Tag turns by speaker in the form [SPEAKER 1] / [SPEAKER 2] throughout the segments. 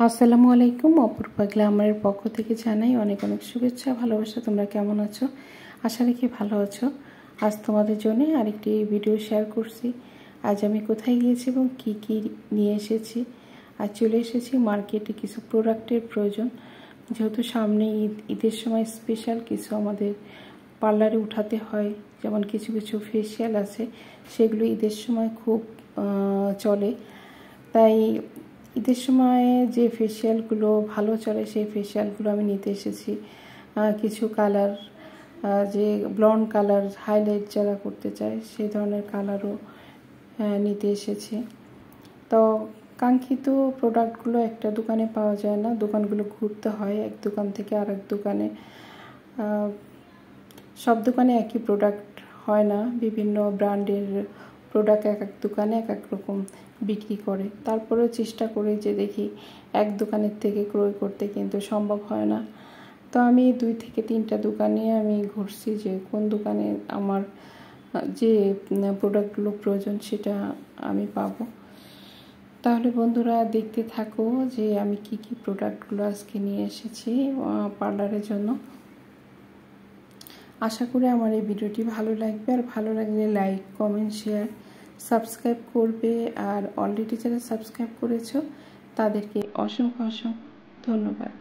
[SPEAKER 1] আসসালামু আলাইকুম। অপূর্বা গ্ল্যামারের পক্ষ থেকে জানাই অনেক অনেক শুভেচ্ছা, ভালোবাসা। তোমরা কেমন আছো? আশা রাখি ভালো আছো। আজ তোমাদের জন্য আরেকটি ভিডিও শেয়ার করছি। আজ আমি কোথায় গিয়েছি এবং কি কি নিয়ে এসেছি। আজ চলে এসেছি মার্কেটে। কিছু প্রোডাক্টের প্রয়োজন, যেহেতু সামনে ঈদের সময় স্পেশাল কিছু আমাদের পার্লারে উঠাতে হয়। যেমন কিছু কিছু ফেসিয়াল আছে, সেগুলো ঈদের সময় খুব চলে। তাই ঈদের সময় যে ফেসিয়ালগুলো ভালো চলে সেই ফেসিয়ালগুলো আমি নিতে এসেছি। কিছু কালার, যে ব্লন্ড কালার হাইলাইট যারা করতে চায় সেই ধরনের কালারও নিতে এসেছি। তো কাঙ্ক্ষিত প্রোডাক্টগুলো একটা দোকানে পাওয়া যায় না, দোকানগুলো ঘুরতে হয় এক দোকান থেকে আরেক দোকানে। সব দোকানে একই প্রোডাক্ট হয় না, বিভিন্ন ব্র্যান্ডের প্রোডাক্ট এক এক দোকানে এক এক রকম বিক্রি করে। তারপরেও চেষ্টা করি যে দেখি এক দোকানের থেকে ক্রয় করতে, কিন্তু সম্ভব হয় না। তো আমি 2 থেকে 3টা দোকানে আমি ঘুরছি যে কোন দোকানে আমার যে প্রোডাক্টগুলো প্রয়োজন সেটা আমি পাবো। তাহলে বন্ধুরা দেখতে থাকো যে আমি কি কি প্রোডাক্টগুলো আজকে নিয়ে এসেছি পার্লারের জন্য। আশা করি আমার এই ভিডিওটি ভালো লাগবে, আর ভালো লাগলে লাইক, কমেন্ট, শেয়ার, সাবস্ক্রাইব করবে। আর অলরেডি যারা সাবস্ক্রাইব করেছো তাদেরকে অসংখ্য অসংখ্য ধন্যবাদ।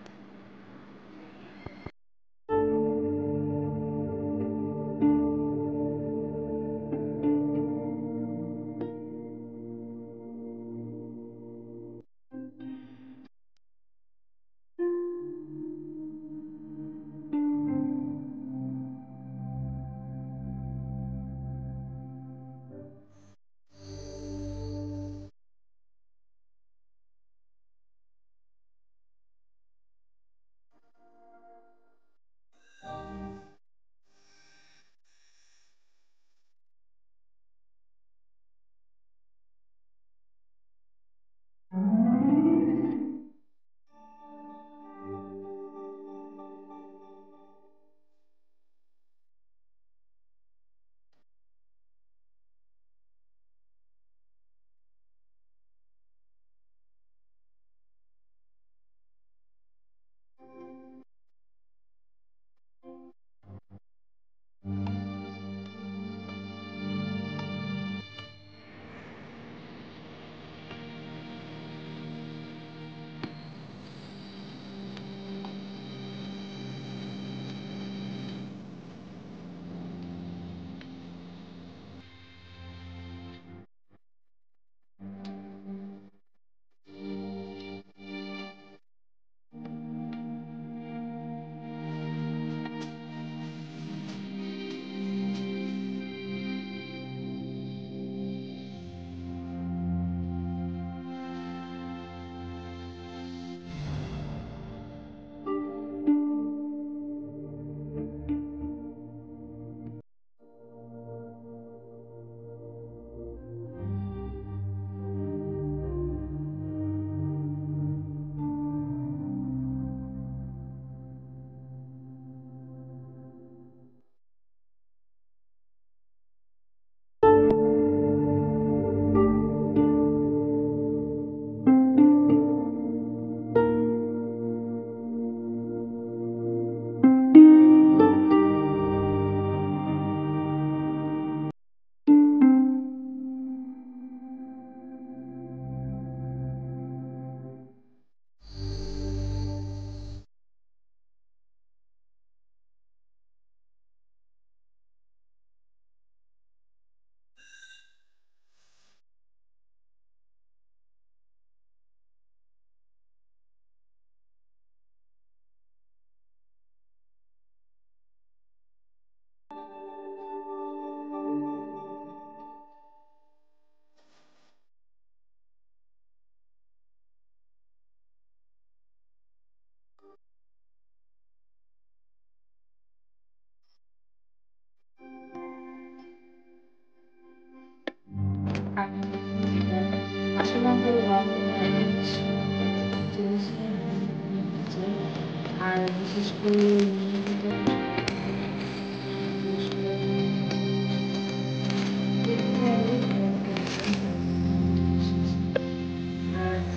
[SPEAKER 1] আর বিশেষ করে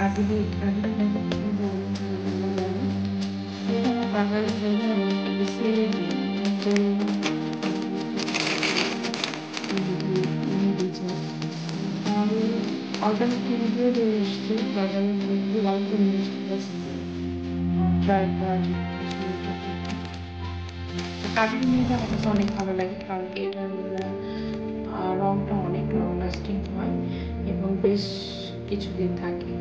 [SPEAKER 1] আগে অর্গানিক রিভিউ এসছে, অর্গানিক রিভিউ কাঠের মেয়েটা আমার কাছে অনেক ভালো লাগে, কারণ এটার রংটা অনেক লং লাস্টিং হয় এবং বেশ কিছুদিন থাকে।